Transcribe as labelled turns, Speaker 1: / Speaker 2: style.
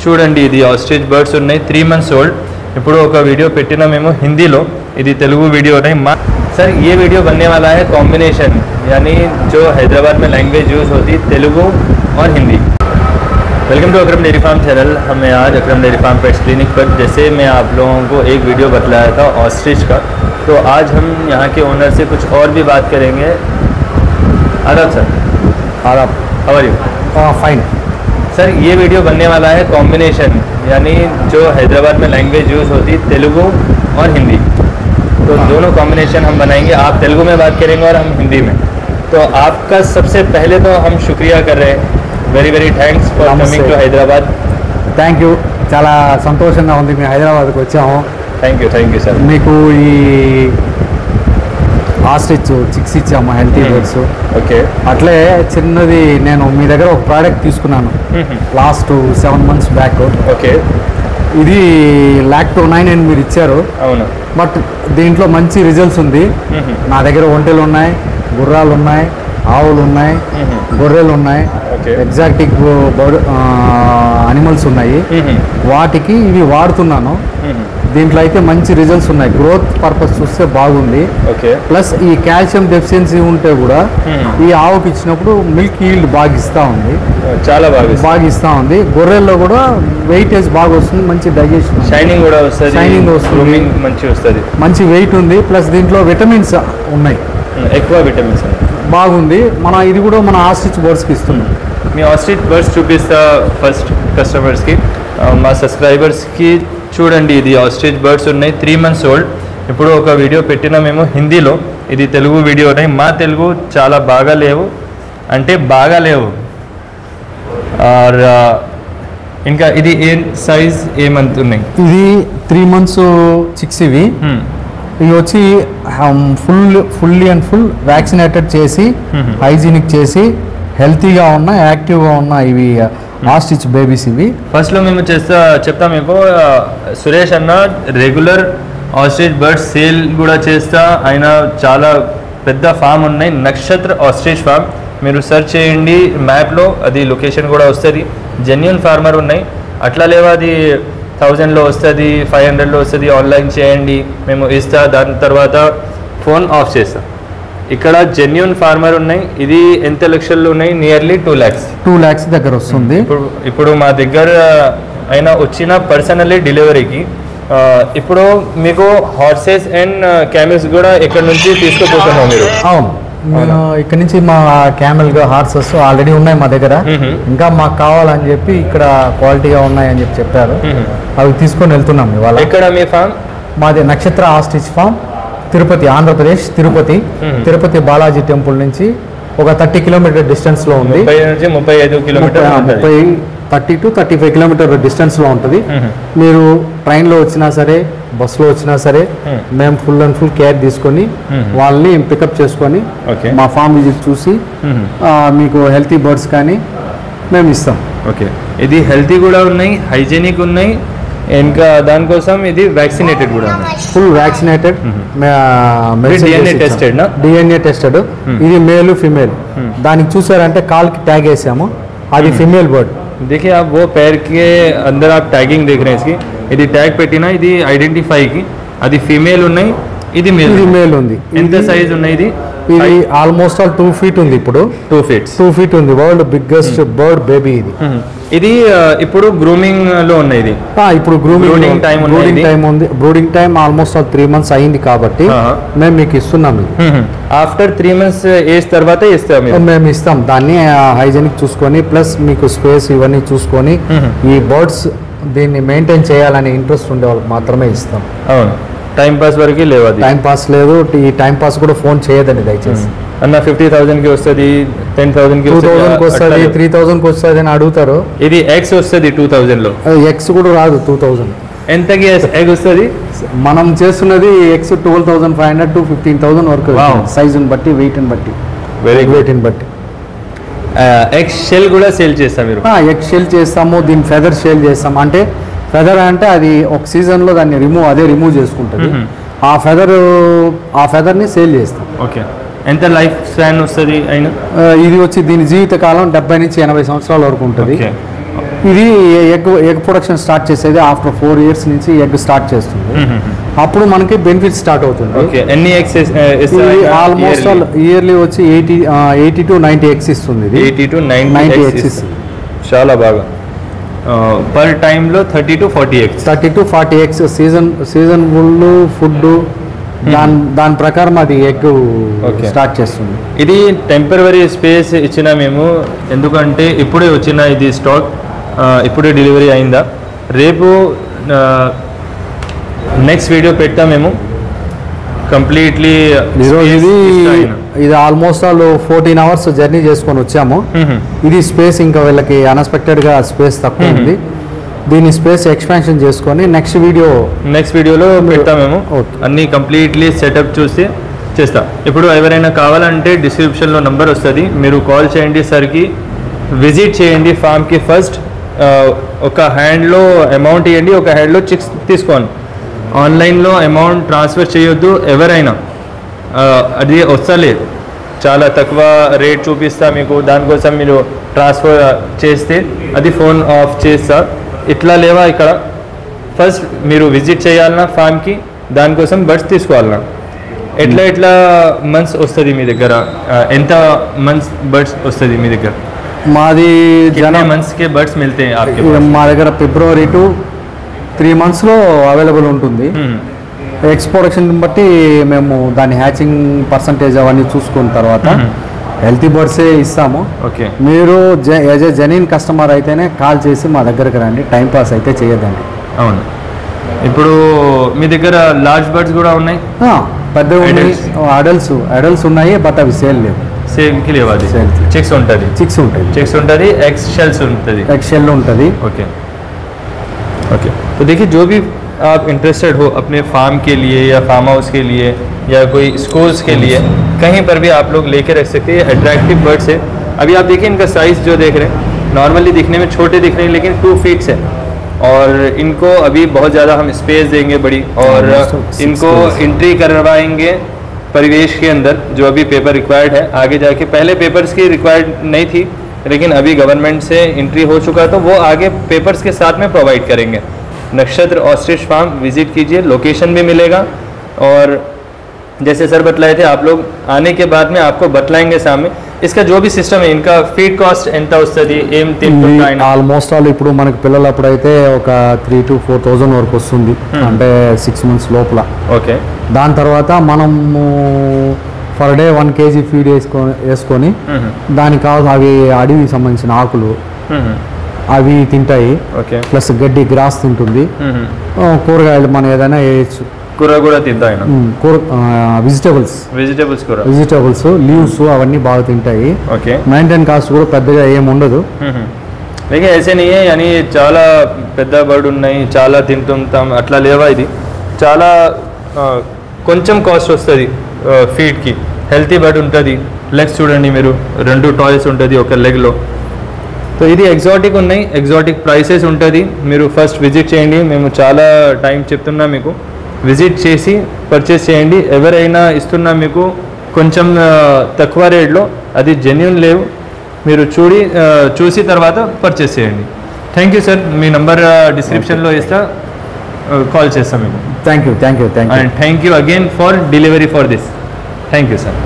Speaker 1: చూడండి ఇది ostrich birds ఉన్నాయి 3 months ओल्ड ఇప్పుడు ఒక వీడిयो పెట్టినా మేము హిందీలో ఇది తెలుగు वीडियो नहीं सर ये वीडियो बनने वाला है कॉम्बिनेशन यानी जो हैदराबाद में लैंग्वेज यूज़ होती तेलुगु और Hindi. Welcome to Akram dairy farm channel. हमें आज Akram dairy farm pets clinic पर जैसे मैं आप लोगों को एक वीडियो बतलाया था ऑस्ट्रिच का, तो आज हम यहाँ के ओनर से कुछ और भी बात करेंगे। आदाब सर।
Speaker 2: आदाब।
Speaker 1: How are you?
Speaker 2: Fine
Speaker 1: sir ये वीडियो बनने वाला है कॉम्बिनेशन यानी जो हैदराबाद में लैंग्वेज यूज़ होती तेलुगु और हिंदी, तो दोनों कॉम्बिनेशन हम बनाएंगे। आप तेलुगु में बात करेंगे और हम हिंदी में। तो आपका सबसे पहले तो हम शुक्रिया कर रहे हैं, very very thanks for coming to Hyderabad.
Speaker 2: Thank you, చాలా సంతోషంగా ఉంది మేము హైదరాబాద్కి వచ్చాము।
Speaker 1: Thank you sir.
Speaker 2: మీకు ఈ ఆస్ట్రిచ్ చిక్స్ ఇచ్చాము హెల్తీ బర్డ్స్।
Speaker 1: ఓకే,
Speaker 2: అట్లే చిన్నది నేను మీ దగ్గర ఒక ప్రోడక్ట్ తీసుకున్నాను లాస్ట్ 7 months బ్యాక్।
Speaker 1: ఓకే,
Speaker 2: ఇది లాక్టో9 అని మీరు ఇచ్చారు।
Speaker 1: అవును,
Speaker 2: బట్ దీంట్లో మంచి రిజల్ట్స్ ఉంది। నా దగ్గర ఒంటెలు ఉన్నాయి, గుర్రాలు ఉన్నాయి, ఆవులు ఉన్నాయి, గొర్రెలు ఉన్నాయి, ఎగ్జాటిక్ అనిమల్స్ ఉన్నాయి। వాటికి ఇవి వాడుతున్నాను। దీంట్లో అయితే మంచి రిజల్ట్స్ ఉన్నాయి, గ్రోత్ పర్పస్ చూస్తే బాగుంది। ప్లస్ ఈ కాల్షియం డెఫిషియన్సీ ఉంటే కూడా ఈ ఆవుకి ఇచ్చినప్పుడు మిల్క్ ఈల్డ్ బాగా ఇస్తూ ఉంది,
Speaker 1: చాలా బాగా ఇస్తూ
Speaker 2: ఉంది। గొర్రెల్లో కూడా వెయిటేజ్ బాగా వస్తుంది, మంచి డైజెషన్,
Speaker 1: షైనింగ్ కూడా వస్తుంది,
Speaker 2: మంచి వెయిట్ ఉంది। ప్లస్ దీంట్లో విటమిన్స్ ఉన్నాయి,
Speaker 1: ఎక్కువ విటమిన్స్
Speaker 2: బాగుంది। మన ఇది కూడా మన ఆస్ట్రిచ్ బర్డ్స్కి ఇస్తున్నాం।
Speaker 1: మీ ఆస్ట్రిచ్ బర్డ్స్ చూపిస్తా ఫస్ట్ కస్టమర్స్కి, మా సబ్స్క్రైబర్స్కి। చూడండి ఇది ఆస్ట్రిచ్ బర్డ్స్ ఉన్నాయి 3 months ओल्ड ఇప్పుడు ఒక వీడియో పెట్టినా మేము హిందీలో, ఇది తెలుగు వీడియో नहीं। మా తెలుగు చాలా బాగా లేవు అంటే బాగా లేవు। और ఇంకా ఇది ఏ సైజ్ ఏమంత ఉన్నాయి?
Speaker 2: ఇది 3 months చిక్స్ ఇవి వచ్చి ఫుల్లీ అండ్ ఫుల్ వ్యాక్సినేటెడ్ చేసి హైజీనిక్ చేసి హెల్తీగా ఉన్న యాక్టివ్గా ఉన్న ఇవి ఆస్ట్రిచ్ బేబీస్ ఇవి।
Speaker 1: ఫస్ట్లో మేము చెప్తా మీకు సురేష్ అన్న రెగ్యులర్ ఆస్ట్రిచ్ బర్డ్స్ సేల్ కూడా చేస్తా, ఆయన చాలా పెద్ద ఫామ్ ఉన్నాయి, నక్షత్ర ఆస్ట్రిచ్ ఫామ్। మీరు సెర్చ్ చేయండి మ్యాప్లో, అది లొకేషన్ కూడా వస్తుంది। జెన్యూన్ ఫార్మర్ ఉన్నాయి, అట్లా లేవా అది 1000లో వస్తుంది, 500లో వస్తుంది, ఆన్లైన్ చేయండి మేము ఇస్తా, దాని తర్వాత ఫోన్ ఆఫ్ చేస్తా। ఇక్కడ జెన్యూన్ ఫార్మర్ ఉన్నాయి, ఇది ఎంత లక్షల్లో ఉన్నాయి? నియర్లీ 2 lakhs
Speaker 2: దగ్గర వస్తుంది।
Speaker 1: ఇప్పుడు మా దగ్గర అయినా వచ్చిన పర్సనల్లీ డెలివరీకి ఇప్పుడు మీకు హార్సెస్ అండ్ క్యామెల్స్ కూడా ఇక్కడ నుంచి తీసుకుపోతున్నాం మీరు?
Speaker 2: అవును, ఇక్కడ నుంచి మా క్యామెల్ హార్సెస్ ఆల్రెడీ ఉన్నాయి మా దగ్గర, ఇంకా మాకు కావాలని చెప్పి ఇక్కడ క్వాలిటీగా ఉన్నాయని చెప్పారు, అవి తీసుకొని వెళ్తున్నాం ఇవాళ।
Speaker 1: ఇక్కడ మీ ఫామ్?
Speaker 2: మాది Nakshatra ostrich farm, Tirupati, Andhra Pradesh Tirupati Balaji temple నుంచి ఒక 30 kilometer డిస్టెన్స్లో ఉంది।
Speaker 1: 35 కిలోమీటర్,
Speaker 2: 30 to 35 kilometer డిస్టెన్స్లో ఉంటుంది। మీరు ట్రైన్లో వచ్చినా సరే, బస్సులో వచ్చినా సరే, మేము ఫుల్ అండ్ ఫుల్ కేర్ తీసుకొని వాళ్ళని పికప్ చేసుకొని మా ఫామ్ విజిట్ చూసి మీకు హెల్తీ బర్డ్స్ కానీ మేము ఇస్తాం।
Speaker 1: ఓకే, ఇది హెల్తీ కూడా ఉన్నాయి, హైజీనిక్ ఉన్నాయి, ఇంకా దానికోసం ఇది వ్యాక్సినేటెడ్ కూడా ఉన్నాయి,
Speaker 2: ఫుల్ వ్యాక్సినేటెడ్, డిఎన్ఏ టెస్టెడ్। ఇది మేల్ ఫిమేల్, దానికి చూసారంటే కాల్కి ట్యాగ్ వేసాము, అది ఫిమేల్ బర్డ్।
Speaker 1: देखिए आप वो पैर के अंदर आप टैगिंग देख रहे हैं इसकी, ఇది ట్యాగ్ పెట్టినా ఇది ఐడెంటిఫైకి, అది ఫీమేల్ ఉన్నాయి, ఇది మేల్
Speaker 2: ఉంది।
Speaker 1: ఎంత సైజ్ ఉన్నాయి? ఇది
Speaker 2: ఆల్మోస్ట్ ఆల్ 2 feet ఉంది, ఇప్పుడు 2 feet ఉంది, వరల్డ్ బిగ్గెస్ట్ బర్డ్ బేబీ ఇది।
Speaker 1: ఇది ఇప్పుడు గ్రూమింగ్ లో ఉన్నాయి, ఇది
Speaker 2: ఇప్పుడు brooding time almost all 3 months అయింది కాబట్టి మేము మీకు ఇస్తున్నాం।
Speaker 1: ఆఫ్టర్ 3 months ఏజ్ తర్వాత
Speaker 2: మేము ఇస్తాం, దాన్ని హైజీనిక్ చూసుకొని ప్లస్ మీకు స్పేస్ ఇవన్నీ చూసుకొని ఈ బర్డ్స్ దీన్ని మెయింటైన్ చేయాలని ఇంట్రెస్ట్ ఉండే వాళ్ళకి మాత్రమే ఇస్తాం।
Speaker 1: అవును, టైం పాస్ వరకు లేవు,
Speaker 2: టైం పాస్ లేదు, ఈ టైం పాస్ కూడా ఫోన్ చేయదండి దయచేసి।
Speaker 1: అన్న 50,000కి వస్తుంది, 10,000కి
Speaker 2: 2,000కి వస్తుంది, 3,000కి వస్తుంది అని అడుగుతారు।
Speaker 1: ఇది ఎగ్స్ వస్తుంది 2000లో,
Speaker 2: ఎగ్స్ కూడా రాదు 2000।
Speaker 1: ఎంతకి ఎగ్ వస్తుంది?
Speaker 2: మనం చేస్తున్నది ఎగ్స్ 12,500 to 15,000 వరకు, సైజుని బట్టి, వెయిట్ని బట్టి, వెయిట్ని బట్టి।
Speaker 1: ఎగ్ షెల్ కూడా సేల్ చేస్తాం మీరు?
Speaker 2: ఎగ్ షెల్ చేస్తాము, దీని ఫెదర్ షెల్ చేస్తాము। అంటే ఫెదర్ అంటే అది ఒక సీజన్లో దాన్ని రిమూవ్ చేసుకుంటుంది, ఆ ఫెదర్ని సేల్ చేస్తాం।
Speaker 1: ఓకే, ఎంత లైఫ్ స్పాన్ వస్తుంది అయినా?
Speaker 2: ఇది వచ్చి దీని జీవితకాలం 70 నుంచి 80 సంవత్సరాల వరకు ఉంటుంది। ఇది ఎగ్ ప్రొడక్షన్ స్టార్ట్ చేసేది ఆఫ్టర్ 4 years నుంచి ఎగ్ స్టార్ట్ చేస్తుంది. అప్పుడు మనకి బెనిఫిట్ స్టార్ట్ అవుతుంది.
Speaker 1: ఓకే, ఎన్ని ఎగ్స్
Speaker 2: ఆల్మోస్ట్ ఇయర్లీ వచ్చి 80 to 90 ఎగ్స్ ఇస్తుంది.
Speaker 1: 80 to 90 ఎగ్స్ ఇస్తుంది. చాలా బాగా. పర్ టైంలో 30 to 40
Speaker 2: ఎగ్స్ సీజనబుల్ ఫుడ్ దాని ప్రకారం అది ఎగ్ స్టార్ట్ చేస్తుంది.
Speaker 1: ఇది టెంపరరీ స్పేస్ ఇచ్చిన మేము, ఎందుకంటే ఇప్పుడే వచ్చిన ఇది స్టాక్, ఇప్పుడే డెలివరీ అయిందా. రేపు నెక్స్ట్ వీడియో పెడతాం మేము కంప్లీట్లీ.
Speaker 2: ఇది ఆల్మోస్ట్ 14 hours జర్నీ చేసుకొని వచ్చాము. ఇది స్పేస్ ఇంకా వీళ్ళకి అన్ఎక్స్పెక్టెడ్గా స్పేస్ తక్కువ ఉంది. దీని స్పేస్ ఎక్స్పాన్షన్ చేసుకొని నెక్స్ట్ వీడియోలో
Speaker 1: పెడతాం మేము. అన్నీ కంప్లీట్లీ సెటప్ చూసి చేస్తా. ఇప్పుడు ఎవరైనా కావాలంటే డిస్క్రిప్షన్లో నంబర్ వస్తుంది, మీరు కాల్ చేయండి సార్కి, విజిట్ చేయండి ఫామ్కి. ఫస్ట్ ఒక హ్యాండ్లో అమౌంట్ ఇవ్వండి, ఒక హ్యాండ్లో చిక్స్ తీసుకోండి. ఆన్లైన్లో అమౌంట్ ట్రాన్స్ఫర్ చేయొద్దు ఎవరైనా, అది వస్తలేదు. చాలా తక్కువ రేట్ చూపిస్తా మీకు, దానికోసం మీరు ట్రాన్స్ఫర్ చేస్తే అది ఫోన్ ఆఫ్ చేస్తా. ఇట్లా లేవా ఇక్కడ. ఫస్ట్ మీరు విజిట్ చేయాలన్నా ఫామ్కి, దానికోసం బడ్స్ తీసుకోవాలన్నా. ఎట్లా మంత్స్ వస్తుంది మీ దగ్గర, ఎంత మంత్స్ బడ్స్ వస్తుంది మీ దగ్గర?
Speaker 2: మాది
Speaker 1: మంత్స్కి బడ్స్ మిల్తే
Speaker 2: మా దగ్గర February to 3 months అవైలబుల్ ఉంటుంది. ఎగ్స్ ప్రొడక్షన్ బట్టి మేము దాని హ్యాచింగ్ పర్సంటేజ్ అవన్నీ చూసుకున్న తర్వాత హెల్తీ బర్డ్సే ఇస్తాము.
Speaker 1: ఓకే,
Speaker 2: మీరు యాజ్ ఏ జెన్యూన్ కస్టమర్ అయితేనే కాల్ చేసి మా దగ్గరకు రండి, టైం పాస్ అయితే చేయదండి.
Speaker 1: అవును. ఇప్పుడు మీ దగ్గర లార్జ్ బర్డ్స్ కూడా ఉన్నాయి?
Speaker 2: పెద్దవి ఉన్నాయి, అడల్ట్స్ ఉన్నాయి, బట్ అవి సేల్ లేవు.
Speaker 1: సేల్కి లేవు, అది చిక్స్ ఉంటుంది. ఎగ్స్ షెల్స్ ఉంటుంది. ओके ओके, तो देखिए जो भी आप इंटरेस्टेड हो अपने फार्म के लिए या फार्म हाउस के लिए या कोई स्कूल्स के लिए, कहीं पर भी आप लोग लेके रख सकते हैं. अट्रैक्टिव बर्ड्स है. अभी आप देखिए इनका साइज़ जो देख रहे हैं, नॉर्मली दिखने में छोटे दिख रहे हैं, लेकिन 2 feet है. और इनको अभी बहुत ज़्यादा हम स्पेस देंगे बड़ी, और इनको एंट्री करवाएंगे परिवेश के अंदर, जो अभी पेपर रिक्वायर्ड है. आगे जाके पहले पेपर्स की रिक्वायर्ड नहीं थी, लेकिन अभी गवर्नमेंट से एंट्री हो चुका है, तो वो आगे पेपर्स के साथ में प्रोवाइड करेंगे. नक्षत्र ऑस्ट्रिच फार्म विजिट कीजिए, लोकेशन भी मिलेगा. और जैसे सर बतलाए थे, आप लोग आने के बाद में आपको बतलाएंगे सामने इसका जो भी सिस्टम है. इनका फीड कास्ट ఎంత వస్తుంది, ఏం తింటుంటాయి?
Speaker 2: ఆల్మోస్ట్ ఆల్ ఇప్పుడు మనకి పిల్లలు అప్పుడైతే ఒక 3,000 to 4,000 వరకు వస్తుంది, అంటే 6 months లోపల.
Speaker 1: ఓకే,
Speaker 2: దాని తర్వాత మనము పర్ డే 1 kg ఫీడ్ వేసుకొని దానికి కావాలి అవి అడవికి సంబంధించిన ఆకులు అవి తింటాయి.
Speaker 1: ఓకే,
Speaker 2: ప్లస్ గడ్డి గ్రాస్ తింటుంది. కూరగాయలు మనం ఏదైనా వేయచ్చు.
Speaker 1: కూర కూడా తింటాయి.
Speaker 2: వెజిటేబుల్స్ లీవ్స్ అవన్నీ బాగా తింటాయి.
Speaker 1: ఓకే,
Speaker 2: మెయింటైన్ కాస్ట్ కూడా పెద్దగా ఏమి ఉండదు.
Speaker 1: లేక ऐसे नहीं है, यानी చాలా పెద్ద బర్డ్ ఉన్నాయి, చాలా తింటుంటాం అట్లా లేవా. ఇది చాలా కొంచెం కాస్ట్ వస్తుంది ఫీడ్కి. హెల్తీ బర్డ్ ఉంటుంది. లెగ్స్ చూడండి మీరు, 2 టాయ్స్ ఉంటుంది ఒక లెగ్లో. तो ఇది ఎగ్జాటిక్ ఉన్నాయి, ఎగ్జాటిక్ ప్రైసెస్ ఉంటుంది. మీరు ఫస్ట్ విజిట్ చేయండి, మేము చాలా టైం చెప్తున్నా మీకు. విజిట్ చేసి పర్చేస్ చేయండి. ఎవరైనా ఇస్తున్నా మీకు కొంచెం తక్కువ రేట్లో, అది జెన్యూన్ లేవు, మీరు చూసి తర్వాత పర్చేస్ చేయండి. Thank you sir, me number డిస్క్రిప్షన్లో ఇస్తా, కాల్ చేస్తాం మీకు.
Speaker 2: Thank you
Speaker 1: and thank you again for delivery for this. Thank you sir.